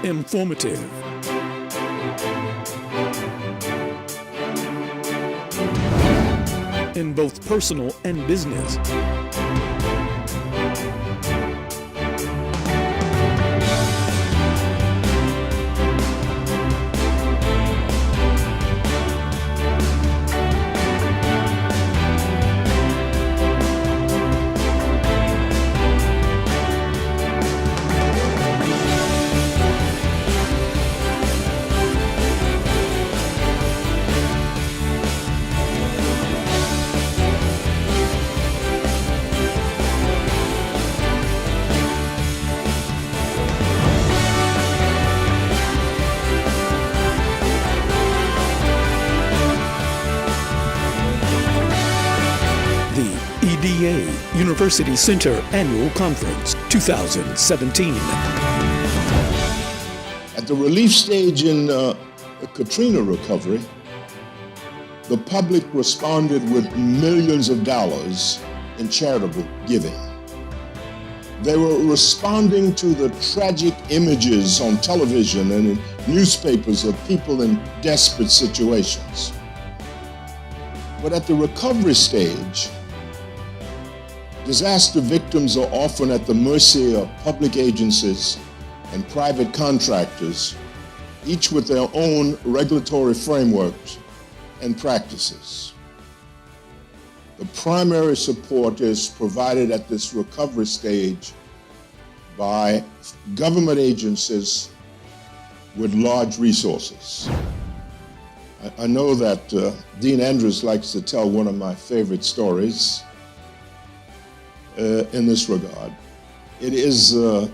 Informative. In both personal and business. EDA University Center Annual Conference 2017. At the relief stage in the Katrina recovery, the public responded with millions of dollars in charitable giving. They were responding to the tragic images on television and in newspapers of people in desperate situations. But at the recovery stage, disaster victims are often at the mercy of public agencies and private contractors, each with their own regulatory frameworks and practices. The primary support is provided at this recovery stage by government agencies with large resources. I know that Dean Andrews likes to tell one of my favorite stories in this regard. It is the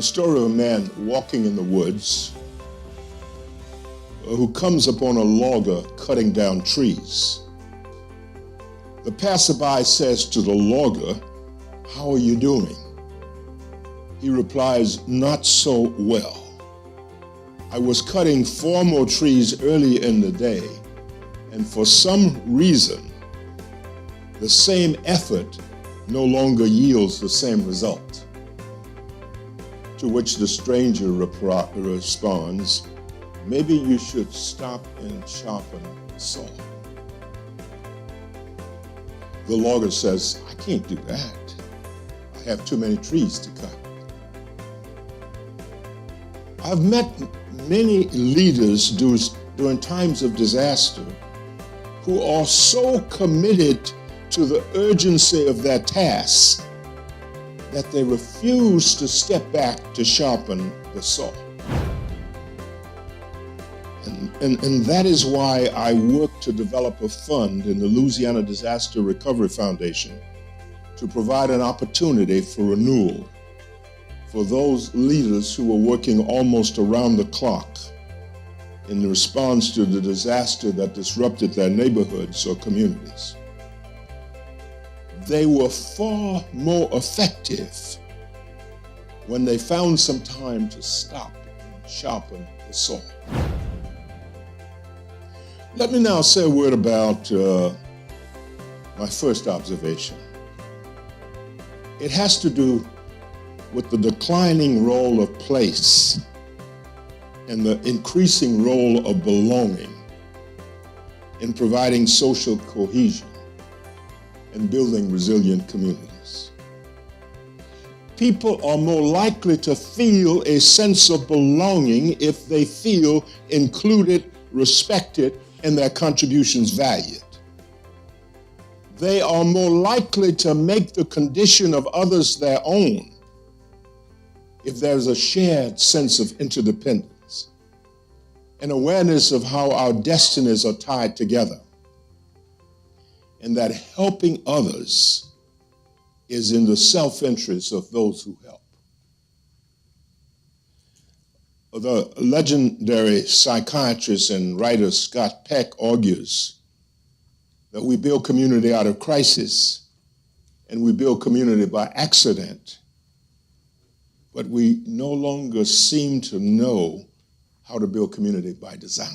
story of a man walking in the woods who comes upon a logger cutting down trees. The passerby says to the logger, "How are you doing?" He replies, "Not so well. I was cutting 4 more trees early in the day, and for some reason, the same effort no longer yields the same result." To which the stranger responds, "Maybe you should stop and sharpen the saw." The logger says, "I can't do that. I have too many trees to cut." I've met many leaders during times of disaster who are so committed to the urgency of their task that they refuse to step back to sharpen the saw. And that is why I work to develop a fund in the Louisiana Disaster Recovery Foundation to provide an opportunity for renewal for those leaders who are working almost around the clock in response to the disaster that disrupted their neighborhoods or communities. They were far more effective when they found some time to stop and sharpen the saw. Let me now say a word about my first observation. It has to do with the declining role of place and the increasing role of belonging in providing social cohesion and building resilient communities. People are more likely to feel a sense of belonging if they feel included, respected, and their contributions valued. They are more likely to make the condition of others their own if there's a shared sense of interdependence, an awareness of how our destinies are tied together, and that helping others is in the self-interest of those who help. The legendary psychiatrist and writer Scott Peck argues that we build community out of crisis and we build community by accident, but we no longer seem to know how to build community by design.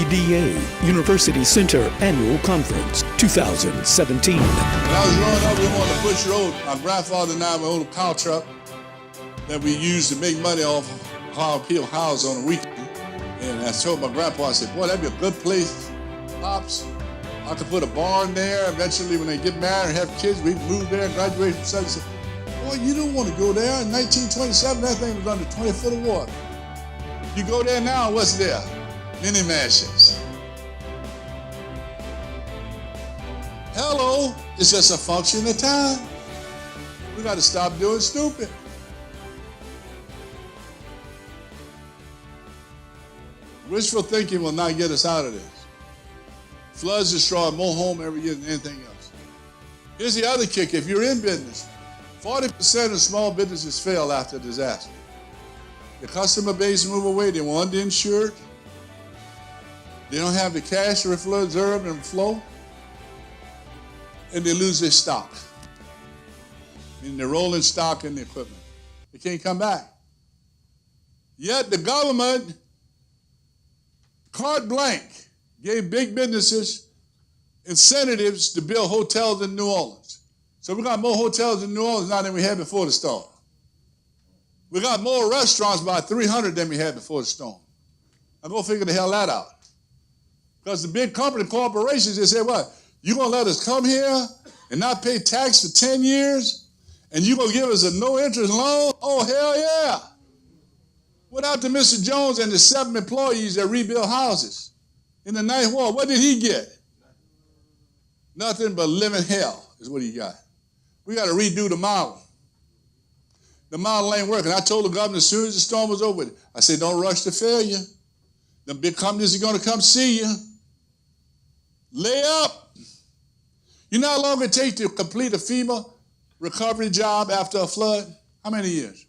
EDA University Center Annual Conference 2017. When I was growing up, we were on the Bush Road. My grandfather and I owned a cow truck that we used to make money off how people house on the weekend. And I told my grandpa, I said, boy, that'd be a good place, Pops. I could put a barn there. Eventually, when they get married and have kids, we move there and graduate from such and such. Boy, you don't want to go there. In 1927, that thing was under 20 foot of water. You go there now, what's there? Mini mansions. Hello, it's just a function of time. We got to stop doing stupid. Wishful thinking will not get us out of this. Floods destroy more home every year than anything else. Here's the other kick. If you're in business, 40% of small businesses fail after a disaster. The customer base move away. They want underinsured. They don't have the cash to reserve and flow. And they lose their stock. And they're rolling stock in the equipment. They can't come back. Yet the government, carte blanche, gave big businesses incentives to build hotels in New Orleans. So we got more hotels in New Orleans now than we had before the storm. We got more restaurants, by 300 than we had before the storm. Now go figure the hell that out. Because the big corporations, they said, what? You gonna let us come here and not pay tax for 10 years? And you gonna give us a no interest loan? Oh, hell yeah. What out to Mr. Jones and the 7 employees that rebuilt houses in the Ninth Ward? What did he get? Nothing but living hell is what he got. We got to redo the model. The model ain't working. I told the governor as soon as the storm was over, I said, don't rush to failure. The big companies are going to come see you. Lay up. You know how long it takes to complete a FEMA recovery job after a flood? How many years?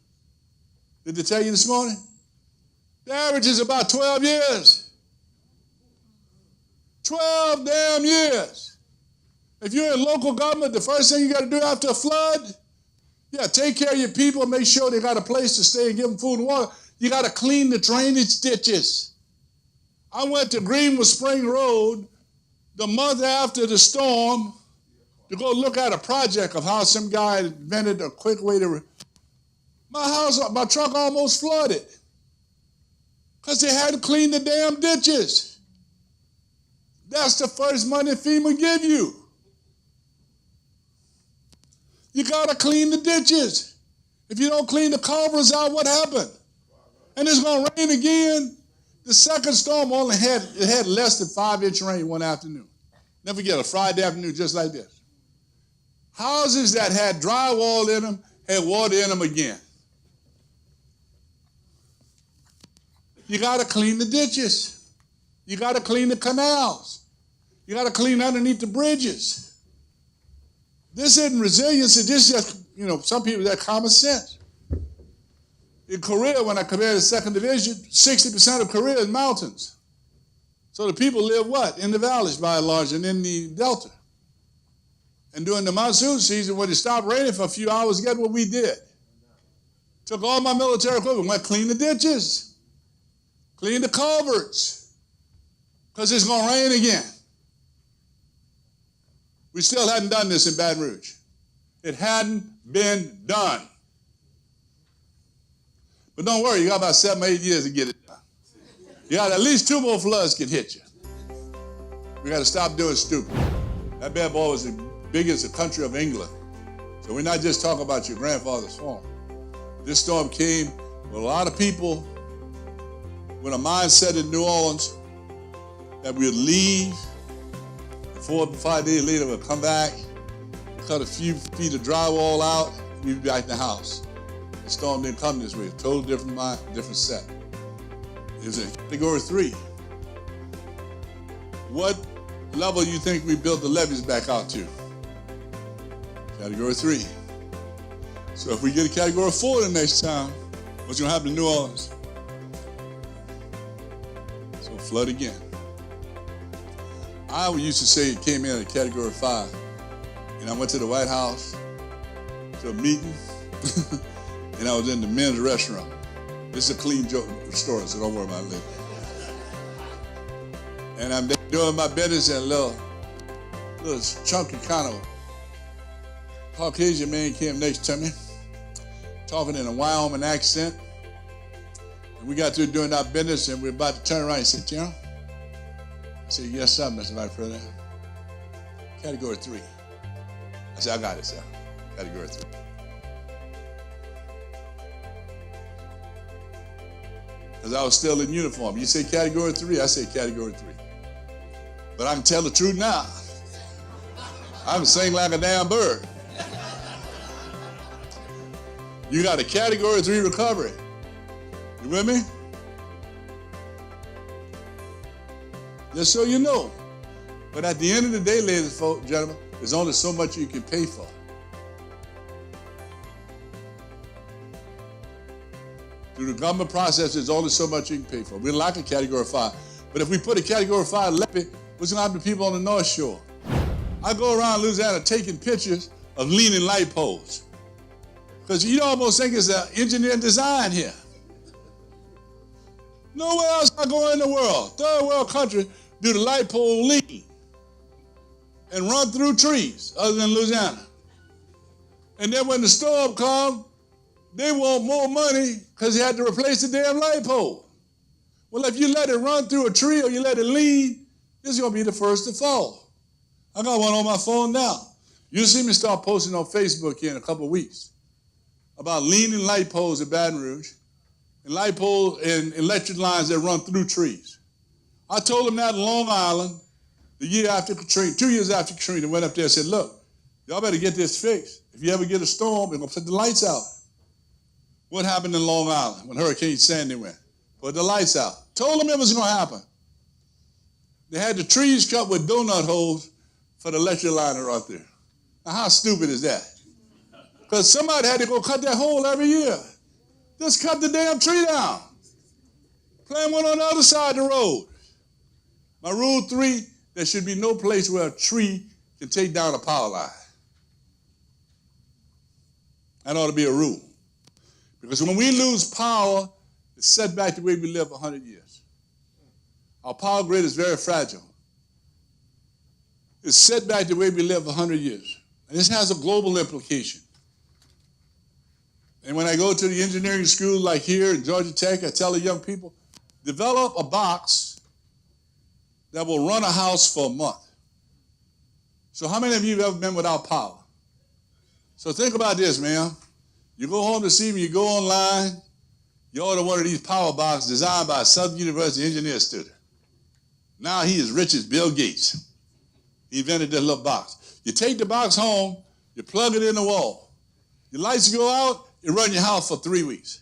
Did they tell you this morning? The average is about 12 years. 12 damn years. If you're in local government, the first thing you got to do after a flood, take care of your people, make sure they got a place to stay and give them food and water. You got to clean the drainage ditches. I went to Greenwood Spring Road the month after the storm to go look at a project of how some guy invented a quick way to... My truck almost flooded because they had to clean the damn ditches. That's the first money FEMA give you. You got to clean the ditches. If you don't clean the culverts out, what happened? And it's going to rain again. The second storm only had less than 5-inch rain one afternoon. Never forget, a Friday afternoon just like this. Houses that had drywall in them had water in them again. You got to clean the ditches. You got to clean the canals. You got to clean underneath the bridges. This isn't resiliency. This is just, some people that common sense. In Korea, when I commanded the 2nd Division, 60% of Korea is mountains. So the people live what? In the valleys by and large and in the delta. And during the monsoon season, when it stopped raining for a few hours, guess what we did? Took all my military equipment, went clean the ditches, clean the culverts, because it's going to rain again. We still hadn't done this in Baton Rouge. It hadn't been done. But don't worry, you got about 7 or 8 years to get it done. You got at least 2 more floods can hit you. We got to stop doing stupid. That bad boy was the biggest country of England. So we're not just talking about your grandfather's farm. This storm came with a lot of people with a mindset in New Orleans that we'd leave. 4 or 5 days later, we'll come back, cut a few feet of drywall out, and we'll be back in the house. The storm didn't come this way. Total different set. It was in category 3. What level you think we built the levees back out to? Category 3. So if we get a category 4 the next time, what's going to happen in New Orleans? It's going to flood again. I used to say it came in at category 5. And I went to the White House to a meeting, and I was in the men's restaurant. This is a clean story, so don't worry about it later. And I'm doing my business, and a little chunky kind of Caucasian man came next to me, talking in a Wyoming accent. And we got through doing our business, and we're about to turn around. He said, General? I said, yes, sir, Mr. Vice President. Category 3. I said, I got it, sir. Category 3. Because I was still in uniform. You say category 3, I say category 3. But I can tell the truth now. I can sing like a damn bird. You got a category 3 recovery. You with me? Just so you know. But at the end of the day, ladies and gentlemen, there's only so much you can pay for. Through the government process, there's only so much you can pay for. We like a category 5. But if we put a category 5 levy, what's going to happen to people on the North Shore? I go around Louisiana taking pictures of leaning light poles. Because you almost think it's an engineering design here. Nowhere else I go in the world, third world country, do the light pole lean and run through trees other than Louisiana. And then when the storm comes, they want more money because they had to replace the damn light pole. Well, if you let it run through a tree or you let it lean, it's going to be the first to fall. I got one on my phone now. You'll see me start posting on Facebook here in a couple of weeks about leaning light poles in Baton Rouge and light poles and electric lines that run through trees. I told them that in Long Island the year after Katrina, 2 years after Katrina, went up there and said, look, y'all better get this fixed. If you ever get a storm, they're going to put the lights out. What happened in Long Island when Hurricane Sandy went? Put the lights out. Told them it was going to happen. They had the trees cut with donut holes for the electric line to run through. Now, how stupid is that? Because somebody had to go cut that hole every year. Just cut the damn tree down. Plant one on the other side of the road. My rule 3, there should be no place where a tree can take down a power line. That ought to be a rule. Because when we lose power, it's set back the way we live 100 years. Our power grid is very fragile. It's set back the way we live 100 years. And this has a global implication. And when I go to the engineering school like here in Georgia Tech, I tell the young people, develop a box that will run a house for a month. So how many of you have ever been without power? So think about this, man. You go home this evening, you go online, you order one of these power boxes designed by a Southern University engineer student. Now he is rich as Bill Gates. He invented this little box. You take the box home, you plug it in the wall. Your lights go out, it run your house for 3 weeks.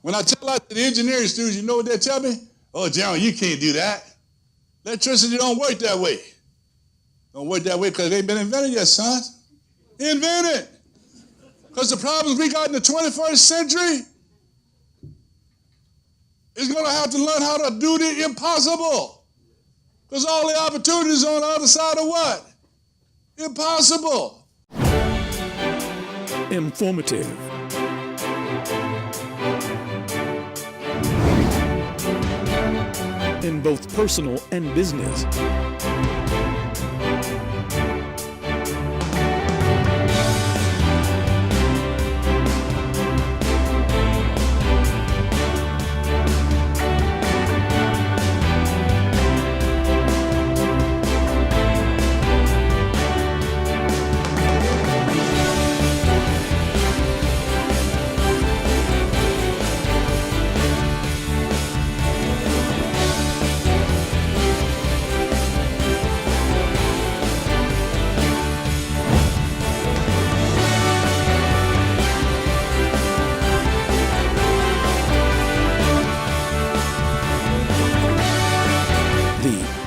When I tell that to the engineering students, you know what they tell me? Oh, General, you can't do that. Electricity don't work that way. Don't work that way because it ain't been invented yet, son. Invent it. Because the problems we got in the 21st century is going to have to learn how to do the impossible. Because all the opportunities on the other side of what? Impossible. Informative. In both personal and business.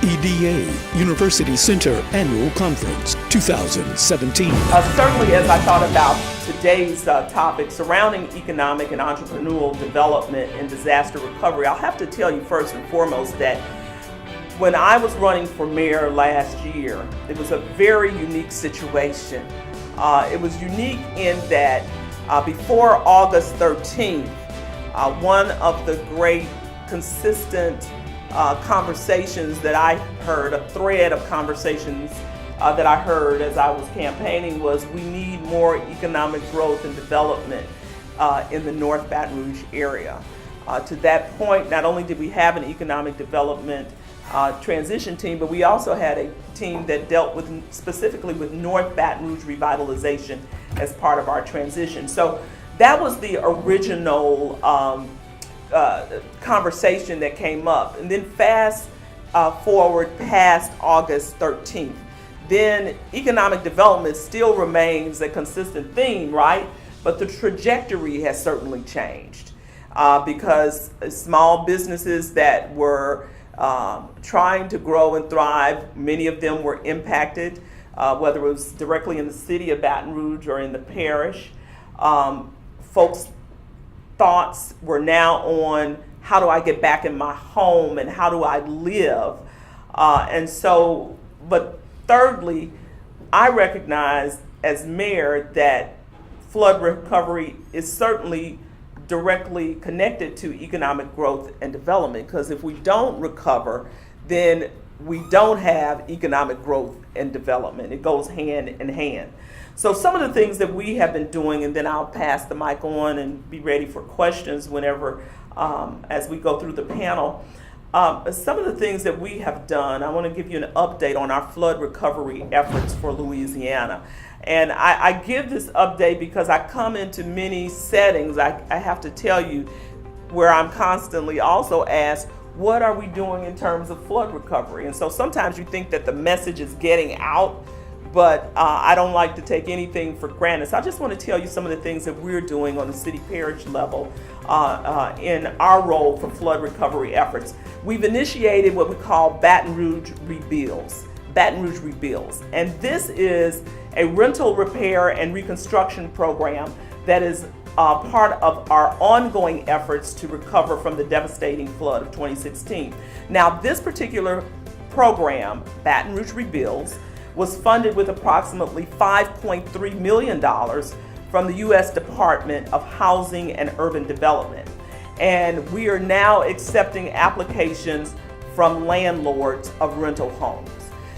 EDA University Center Annual Conference 2017. Certainly, as I thought about today's topic surrounding economic and entrepreneurial development and disaster recovery, I'll have to tell you first and foremost that when I was running for mayor last year, it was a very unique situation. It was unique in that before August 13th, one of the great consistent conversations that I heard, a thread of conversations that I heard as I was campaigning was we need more economic growth and development in the North Baton Rouge area. To that point, not only did we have an economic development transition team, but we also had a team that dealt with specifically with North Baton Rouge revitalization as part of our transition. So that was the original conversation that came up. And then fast forward past August 13th, then economic development still remains a consistent theme, right? But the trajectory has certainly changed because small businesses that were trying to grow and thrive, many of them were impacted, whether it was directly in the city of Baton Rouge or in the parish. Folks' thoughts were now on how do I get back in my home and how do I live? But thirdly, I recognize as mayor that flood recovery is certainly directly connected to economic growth and development, because if we don't recover, then we don't have economic growth and development. It goes hand in hand. So some of the things that we have been doing, and then I'll pass the mic on and be ready for questions whenever, as we go through the panel. Some of the things that we have done, I want to give you an update on our flood recovery efforts for Louisiana. And I give this update because I come into many settings, I have to tell you, where I'm constantly also asked, what are we doing in terms of flood recovery? And so sometimes you think that the message is getting out, but I don't like to take anything for granted. So I just want to tell you some of the things that we're doing on the city parish level in our role for flood recovery efforts. We've initiated what we call Baton Rouge Rebuilds. And this is a rental repair and reconstruction program that is part of our ongoing efforts to recover from the devastating flood of 2016. Now, this particular program, Baton Rouge Rebuilds, was funded with approximately $5.3 million from the U.S. Department of Housing and Urban Development. And we are now accepting applications from landlords of rental homes.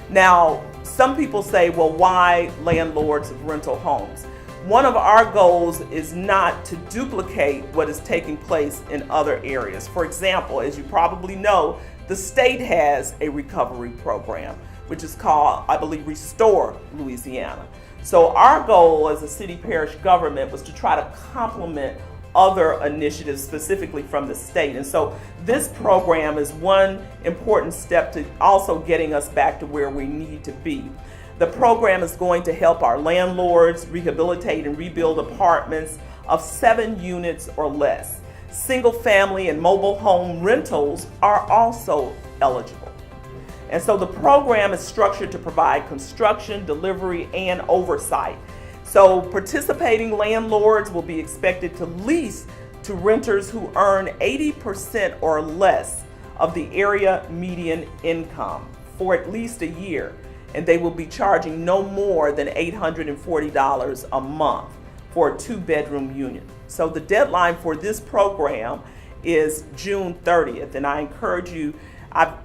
Now, some people say, well, why landlords of rental homes? One of our goals is not to duplicate what is taking place in other areas. For example, as you probably know, the state has a recovery program, which is called, I believe, Restore Louisiana. So our goal as a city parish government was to try to complement other initiatives specifically from the state. And so this program is one important step to also getting us back to where we need to be. The program is going to help our landlords rehabilitate and rebuild apartments of 7 units or less. Single family and mobile home rentals are also eligible. And so the program is structured to provide construction, delivery, and oversight. So participating landlords will be expected to lease to renters who earn 80% or less of the area median income for at least a year, and they will be charging no more than $840 a month for a 2-bedroom unit. So the deadline for this program is June 30th, and I encourage you. I've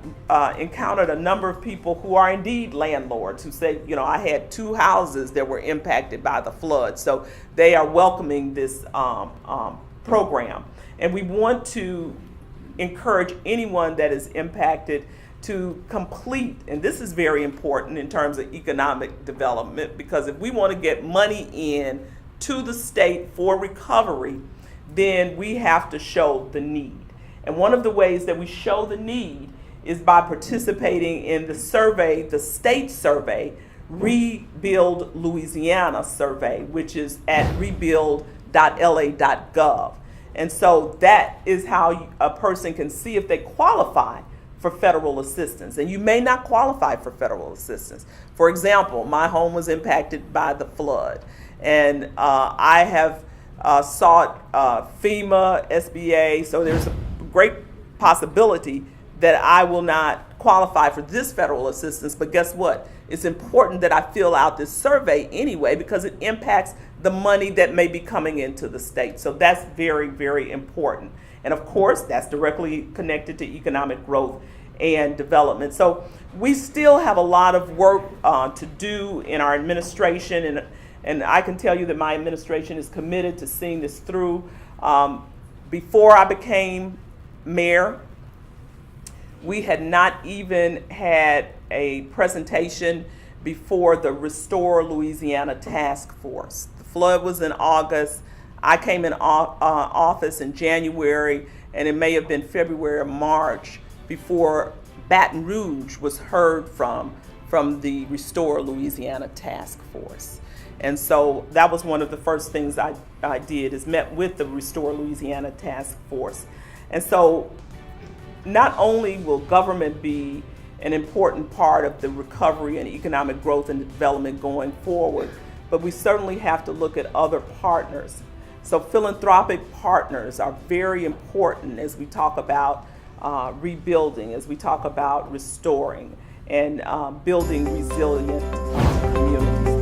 encountered a number of people who are indeed landlords who say, you know, I had 2 houses that were impacted by the flood. So they are welcoming this program. And we want to encourage anyone that is impacted to complete, and this is very important in terms of economic development, because if we want to get money in to the state for recovery, then we have to show the need. And one of the ways that we show the need is by participating in the survey, the state survey, Rebuild Louisiana survey, which is at rebuild.la.gov. And so that is how a person can see if they qualify for federal assistance. And you may not qualify for federal assistance. For example, my home was impacted by the flood, and I have sought FEMA, SBA, so there's a great possibility that I will not qualify for this federal assistance. But guess what? It's important that I fill out this survey anyway, because it impacts the money that may be coming into the state. So that's very, very important. And of course, that's directly connected to economic growth and development. So we still have a lot of work to do in our administration, and I can tell you that my administration is committed to seeing this through. Before I became mayor, we had not even had a presentation before the Restore Louisiana Task Force. The flood was in August. I came in office in January, and it may have been February or March before Baton Rouge was heard from the Restore Louisiana Task Force. And so that was one of the first things I did, is met with the Restore Louisiana Task Force. And so not only will government be an important part of the recovery and economic growth and development going forward, but we certainly have to look at other partners. So philanthropic partners are very important as we talk about rebuilding, as we talk about restoring and building resilient communities.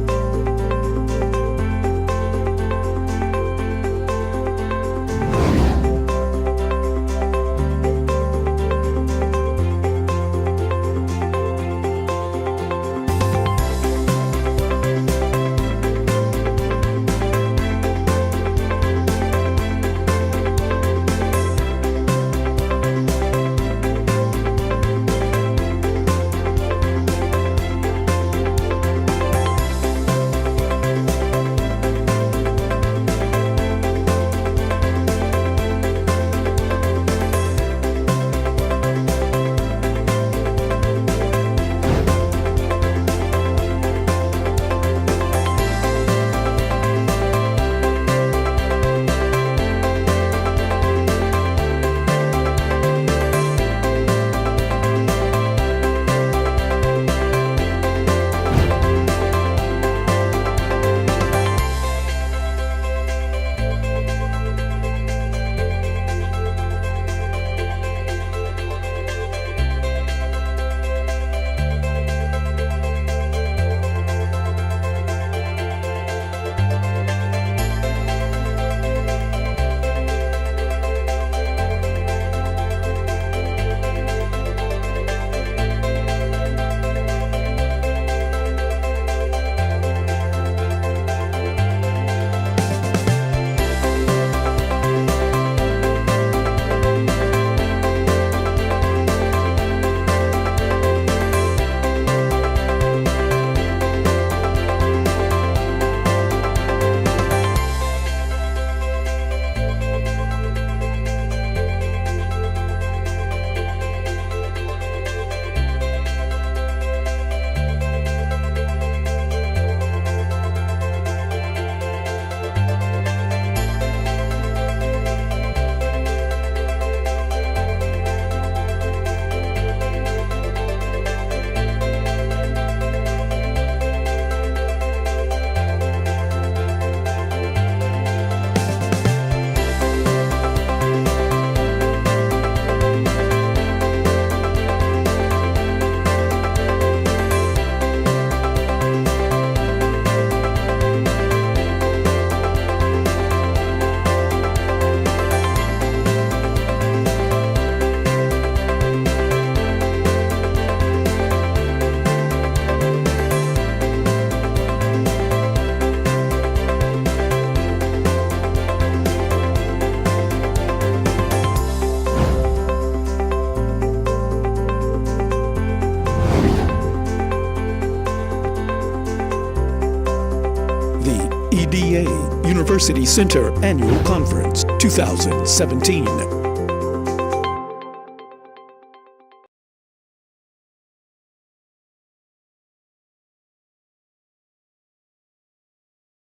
EDA University Center Annual Conference 2017.